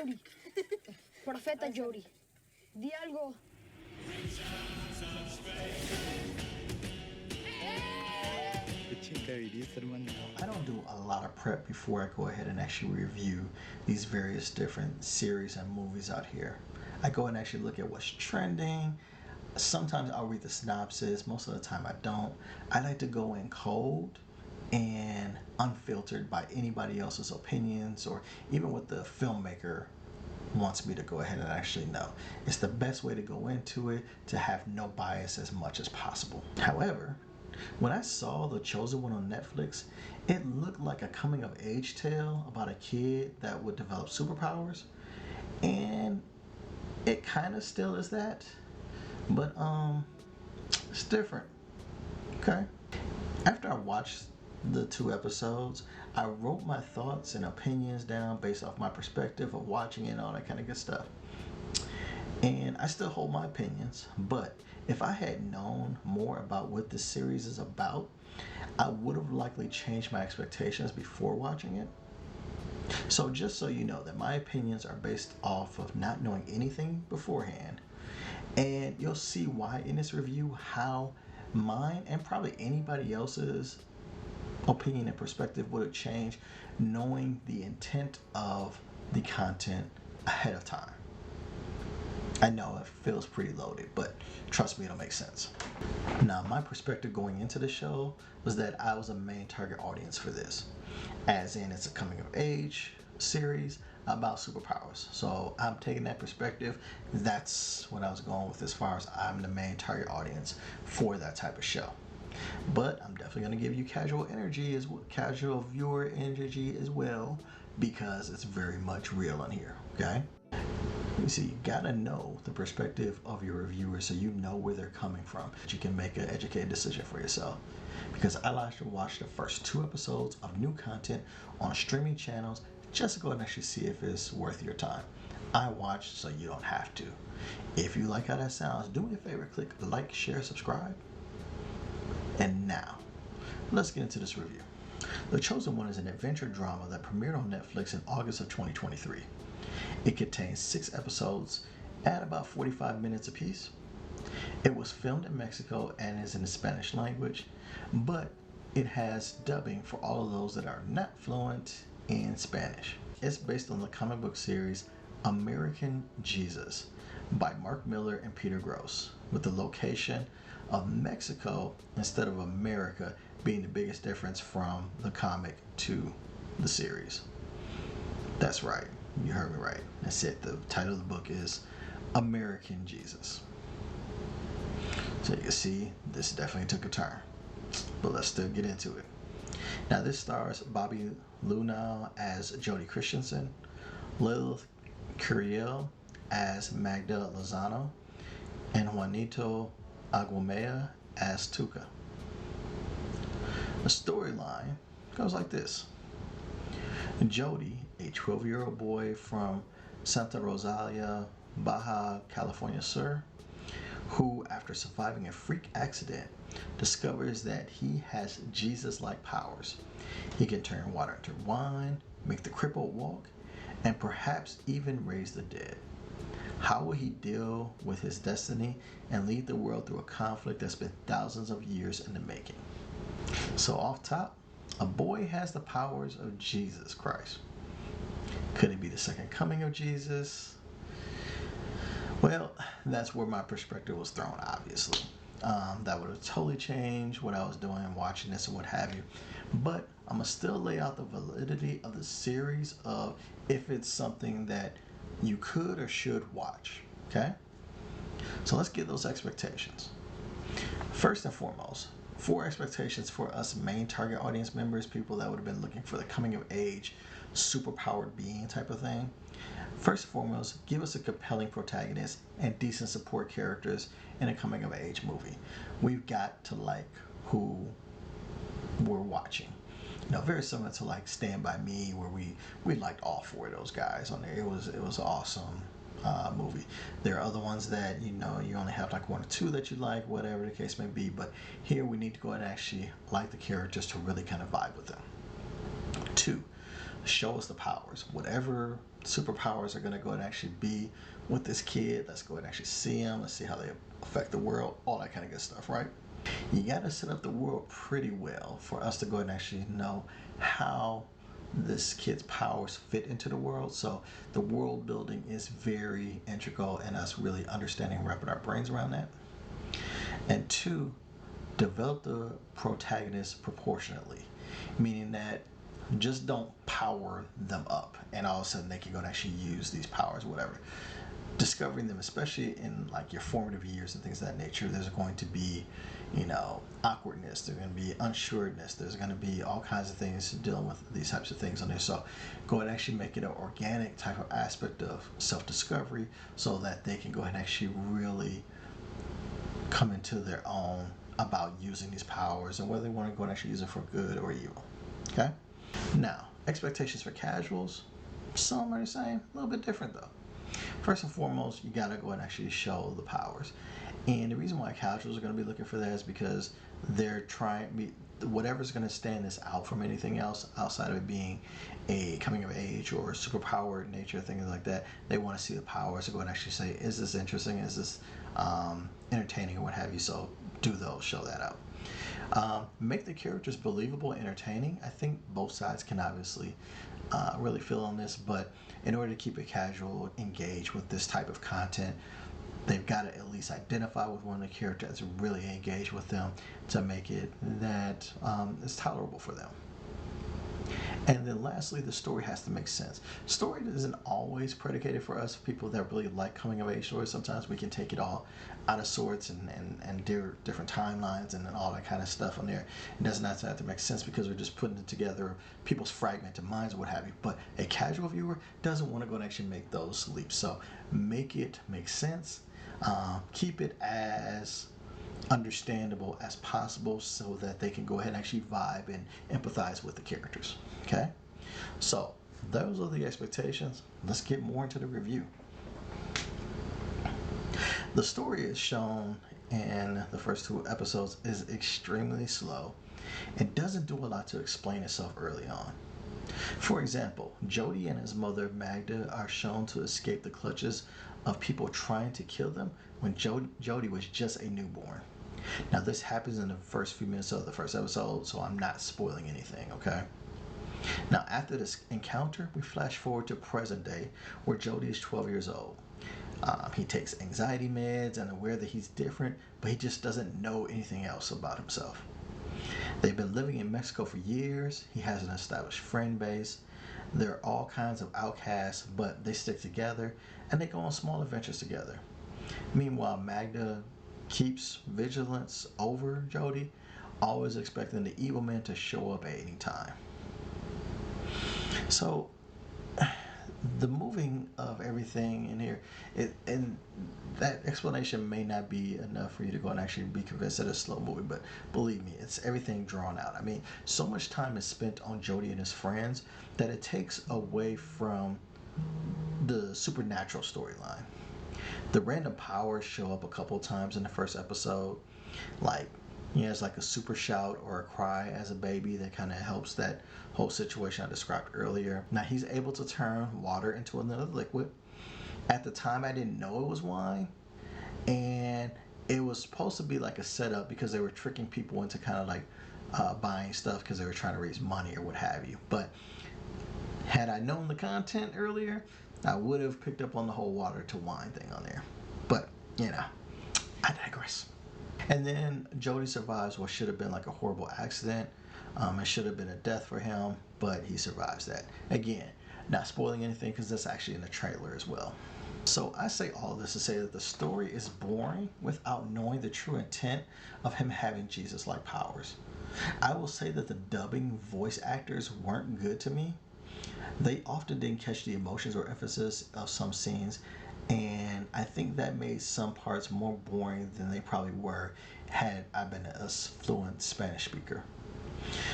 Jody. Profeta Jody. Di algo. I don't do a lot of prep before I go ahead and actually review these various different series and movies out here. I go and actually look at what's trending. Sometimes I'll read the synopsis. Most of the time I don't. I like to go in cold and unfiltered by anybody else's opinions or even what the filmmaker wants me to go ahead and actually know. It's the best way to go into it, to have no bias as much as possible. However, when I saw The Chosen One on Netflix, it looked like a coming of age tale about a kid that would develop superpowers. And it kind of still is that. But it's different. Okay. After I watched the 2 episodes, I wrote my thoughts and opinions down based off my perspective of watching it and all that kind of good stuff. And I still hold my opinions, but if I had known more about what this series is about, I would have likely changed my expectations before watching it. So just so you know that my opinions are based off of not knowing anything beforehand, and you'll see why in this review how mine and probably anybody else's opinion and perspective would have changed knowing the intent of the content ahead of time. I know it feels pretty loaded, but trust me, it'll make sense. Now, my perspective going into the show was that I was a main target audience for this, as in it's a coming of age series about superpowers. So I'm taking that perspective. That's what I was going with as far as I'm the main target audience for that type of show. But I'm definitely going to give you casual viewer energy as well, because it's very much real in here, okay? You see, you gotta know the perspective of your reviewers so you know where they're coming from. You can make an educated decision for yourself. Because I like to watch the first 2 episodes of new content on streaming channels just to go and actually see if it's worth your time. I watch so you don't have to. If you like how that sounds, do me a favor, click like, share, subscribe. And now, let's get into this review. The Chosen One is an adventure drama that premiered on Netflix in August of 2023. It contains 6 episodes at about 45 minutes apiece. It was filmed in Mexico and is in the Spanish language, but it has dubbing for all of those that are not fluent in Spanish. It's based on the comic book series American Jesus by Mark Miller and Peter Gross, with the location of Mexico instead of America being the biggest difference from the comic to the series. That's right. You heard me right. That's it. The title of the book is American Jesus. So you can see this definitely took a turn. But let's still get into it. Now this stars Bobby Lunau as Jody Christensen, Lilith Curiel as Magda Lozano, and Juanito Aguamea as Tuca. The storyline goes like this. Jody, a 12-year-old boy from Santa Rosalia, Baja California Sur, who, after surviving a freak accident, discovers that he has Jesus-like powers. He can turn water into wine, make the crippled walk, and perhaps even raise the dead. How will he deal with his destiny and lead the world through a conflict that's been thousands of years in the making? So off top, a boy has the powers of Jesus Christ. Could it be the second coming of Jesus? Well, that's where my perspective was thrown, obviously. That would have totally changed what I was doing, watching this and what have you. But I'm going to still lay out the validity of the series of if it's something that you could or should watch, okay? So let's get those expectations. First and foremost, 4 expectations for us main target audience members, people that would have been looking for the coming of age, superpowered being type of thing. First and foremost, give us a compelling protagonist and decent support characters in a coming of age movie. We've got to like who we're watching. You know, very similar to like Stand By Me, where we liked all 4 of those guys on there. It was awesome movie. There are other ones that you only have like 1 or 2 that you like, whatever the case may be. But here we need to go ahead and actually like the characters to really kind of vibe with them. 2, show us the powers, whatever superpowers are going to go and actually be with this kid. Let's go and actually see them. Let's see how they affect the world, all that kind of good stuff, right? You got to set up the world pretty well for us to go and actually know how this kid's powers fit into the world. So the world building is very integral in us really understanding, wrapping our brains around that. And two, develop the protagonist proportionately, meaning that just don't power them up and all of a sudden they can go and actually use these powers, whatever. Discovering them, especially in like your formative years and things of that nature, there's going to be, awkwardness, there's going to be unsureness, there's going to be all kinds of things dealing with these types of things on there. So go and actually make it an organic type of aspect of self-discovery so that they can go ahead and actually really come into their own about using these powers and whether they want to go and actually use it for good or evil. Okay? Now, expectations for casuals, some are the same, a little bit different though. First and foremost, you gotta go and actually show the powers. And the reason why casuals are gonna be looking for that is because they're trying, whatever's gonna stand this out from anything else outside of it being a coming of age or superpowered nature, things like that, they wanna see the powers to go and actually say, is this interesting? Is this entertaining or what have you? So do those, show that out. Make the characters believable, entertaining. I think both sides can obviously really feel on this, but in order to keep it casual, engage with this type of content, they've got to at least identify with one of the characters, really engage with them to make it that it's tolerable for them. And then lastly, the story has to make sense. Story isn't always predicated for us people that really like coming of age stories. Sometimes we can take it all out of sorts and do different timelines and all that kind of stuff on there. It doesn't have to make sense because we're just putting it together, people's fragmented minds or what have you. But a casual viewer doesn't want to go and actually make those leaps. So make it make sense. Keep it as understandable as possible so that they can go ahead and actually vibe and empathize with the characters. Okay, so those are the expectations. Let's get more into the review. The story is shown in the first 2 episodes is extremely slow. It doesn't do a lot to explain itself early on. For example, Jody and his mother Magda are shown to escape the clutches of people trying to kill them when Jody was just a newborn. Now this happens in the first few minutes of the first episode, so I'm not spoiling anything, okay? Now after this encounter, we flash forward to present day where Jody is 12 years old. He takes anxiety meds and aware that he's different, but he just doesn't know anything else about himself. They've been living in Mexico for years. He has an established friend base. There are all kinds of outcasts, but they stick together and they go on small adventures together. Meanwhile, Magda keeps vigilance over Jody, always expecting the evil man to show up at any time. So the moving of everything in here, and that explanation may not be enough for you to go and actually be convinced that it's a slow movie, but believe me, it's everything drawn out. I mean, so much time is spent on Jody and his friends that it takes away from the supernatural storyline. The random powers show up a couple times in the first episode, like he has like a super shout or a cry as a baby that kind of helps that whole situation I described earlier. Now he's able to turn water into another liquid. At the time I didn't know it was wine, and it was supposed to be like a setup because they were tricking people into kind of like buying stuff because they were trying to raise money or what have you. But had I known the content earlier, I would have picked up on the whole water to wine thing on there. But, I digress. And then Jody survives what should have been like a horrible accident. It should have been a death for him, but he survives that. Again, not spoiling anything because that's actually in the trailer as well. So I say all of this to say that the story is boring without knowing the true intent of him having Jesus-like powers. I will say that the dubbing voice actors weren't good to me. They often didn't catch the emotions or emphasis of some scenes, and I think that made some parts more boring than they probably were had I been a fluent Spanish speaker.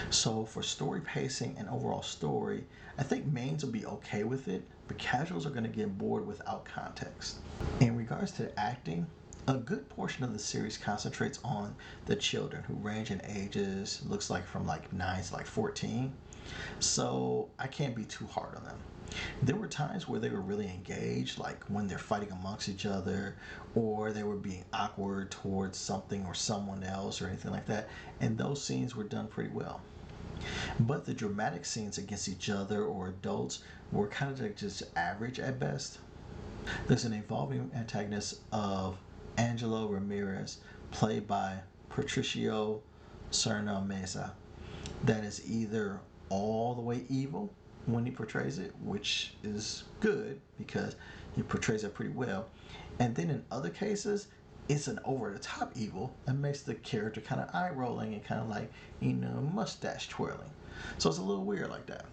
So for story pacing and overall story, I think mains will be okay with it, but casuals are going to get bored without context. In regards to the acting, a good portion of the series concentrates on the children who range in ages, looks like from like 9 to like 14. So I can't be too hard on them. There were times where they were really engaged, like when they're fighting amongst each other, or they were being awkward towards something or someone else or anything like that, and those scenes were done pretty well. But the dramatic scenes against each other or adults were kind of like just average at best. There's an evolving antagonist of Angelo Ramirez, played by Patricio Serna Mesa, that is either all the way evil when he portrays it, which is good because he portrays it pretty well, and then in other cases, it's an over the top evil and makes the character kind of eye rolling and kind of like, mustache twirling. So it's a little weird like that.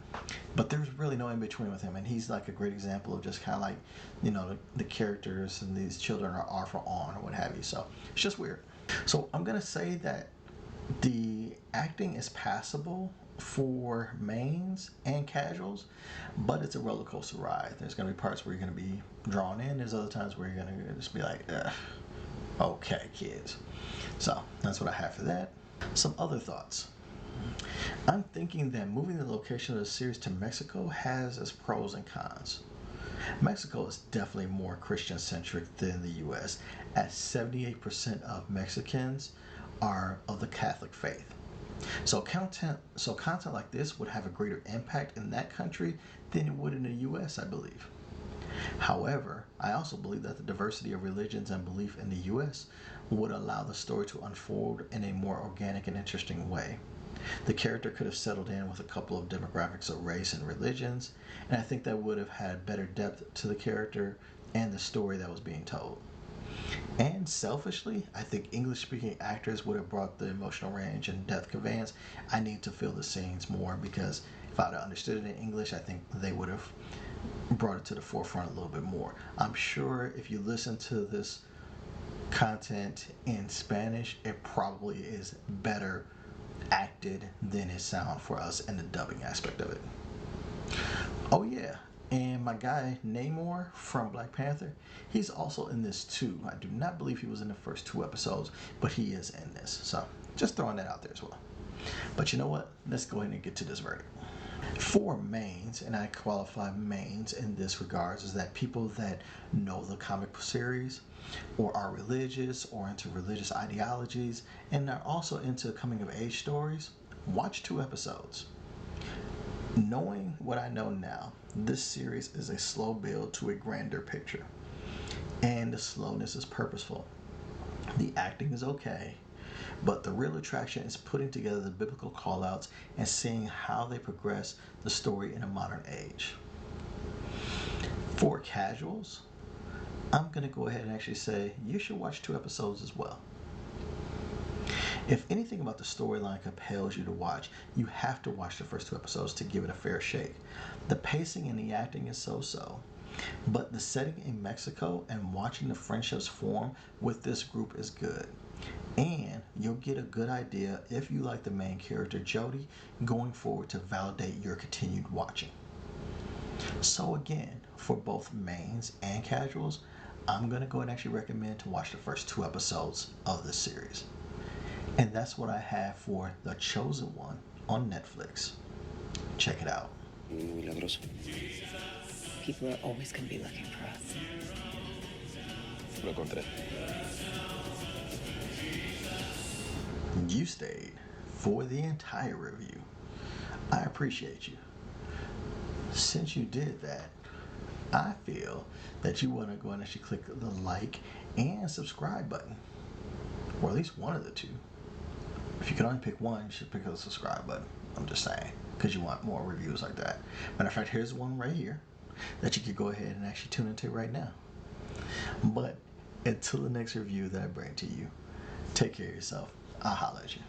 But there's really no in between with him, and he's like a great example of just kind of like, the characters and these children are off or on or what have you. So it's just weird. So I'm gonna say that the acting is passable for mains and casuals, but it's a roller coaster ride. There's gonna be parts where you're gonna be drawn in. There's other times where you're gonna just be like, ugh, okay, kids. So that's what I have for that. Some other thoughts. I'm thinking that moving the location of the series to Mexico has its pros and cons. Mexico is definitely more Christian centric than the US, as 78% of Mexicans are of the Catholic faith. So content like this would have a greater impact in that country than it would in the US, I believe. However, I also believe that the diversity of religions and belief in the US would allow the story to unfold in a more organic and interesting way. The character could have settled in with a couple of demographics of race and religions, and I think that would have had better depth to the character and the story that was being told. And selfishly, I think English speaking actors would have brought the emotional range and depth conveyance I need to feel the scenes more, because if I'd have understood it in English, I think they would have brought it to the forefront a little bit more. I'm sure if you listen to this content in Spanish, it probably is better acted than it sound for us in the dubbing aspect of it. Oh yeah, and my guy Namor from Black Panther, he's also in this too. I do not believe he was in the first 2 episodes, but he is in this. So just throwing that out there as well. But you know what? Let's go ahead and get to this verdict. For mains, and I qualify mains in this regards, is that people that know the comic series or are religious or into religious ideologies and are also into coming of age stories, watch 2 episodes. Knowing what I know now, this series is a slow build to a grander picture, and the slowness is purposeful. The acting is okay, but the real attraction is putting together the biblical callouts and seeing how they progress the story in a modern age. For casuals, I'm going to go ahead and actually say you should watch 2 episodes as well. If anything about the storyline compels you to watch, you have to watch the first 2 episodes to give it a fair shake. The pacing and the acting is so-so, but the setting in Mexico and watching the friendships form with this group is good. And you'll get a good idea, if you like the main character Jody, going forward to validate your continued watching. So again, for both mains and casuals, I'm going to go and actually recommend to watch the first 2 episodes of this series. And that's what I have for The Chosen One on Netflix. Check it out. Milagroso. People are always going to be looking for us. Lo encontré. You stayed for the entire review. I appreciate you. Since you did that, I feel that you want to go and actually click the like and subscribe button, or at least one of the two. If you can only pick one, you should pick the subscribe button. I'm just saying, because you want more reviews like that. Matter of fact, here's one right here that you could go ahead and actually tune into right now. But until the next review that I bring to you, take care of yourself. I'll holler at you.